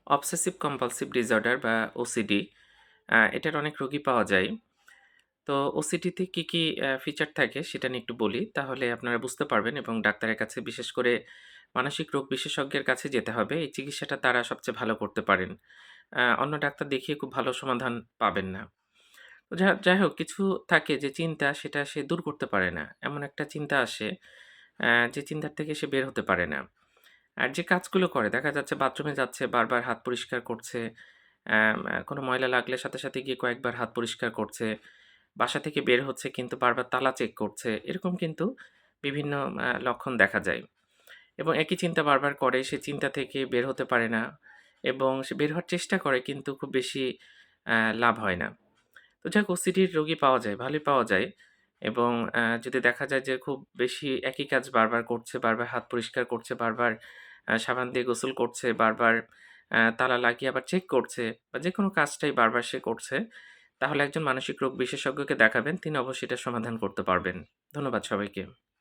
Obsessive compulsive disorder বা OCD এটার অনেক রোগী পাওয়া যায়। তো ওসিডিতে কি ফিচার থাকে সেটা নিয়ে একটু বলি। তাহলে আপনারা বুঝতে পারবেন এবং ডাক্তারের কাছে বিশেষ করে মানসিক রোগ বিশেষজ্ঞের কাছে যেতে হবে। এই চিকিৎসাটা তারা সবচেয়ে ভালো করতে পারেন। অন্য ডাক্তার দেখিয়ে খুব ভালো সমাধান পাবেন না। তো যাই হোক কিছু থাকে যে চিন্তা সেটা সে দূর করতে পারে না। এমন একটা চিন্তা আসে যে চিন্তার থেকে সে বের হতে পারে না। আর যে কাজগুলো করে দেখা যাচ্ছে বাথরুমে যাচ্ছে, বারবার হাত পরিষ্কার করছে। কোনো ময়লা লাগলে সাথে, সাথে গিয়ে কয়েকবার হাত পরিষ্কার করছে। বাসা থেকে বের হচ্ছে কিন্তু বারবার তালা চেক করছে। এরকম কিন্তু বিভিন্ন লক্ষণ দেখা যায়। এবং একই চিন্তা বারবার করে, সে চিন্তা থেকে বের হতে পারে না এবং সে বের হওয়ার চেষ্টা করে কিন্তু খুব বেশি লাভ হয় না। তো যাক ওসিডির রোগী পাওয়া যায়, ভালোই পাওয়া যায় এবং যদি দেখা যায় যে খুব বেশি একই কাজ বারবার করছে, বারবার হাত পরিষ্কার করছে, বারবার সাবান দিয়ে গোসল করছে, বারবার তালা লাগিয়ে আবার চেক করছে বা যেকোনো কাজটাই বারবার সে করছে, তাহলে একজন মানসিক রোগ বিশেষজ্ঞকে দেখাবেন। তিনি অবশ্যই এটার সমাধান করতে পারবেন। ধন্যবাদ সবাইকে।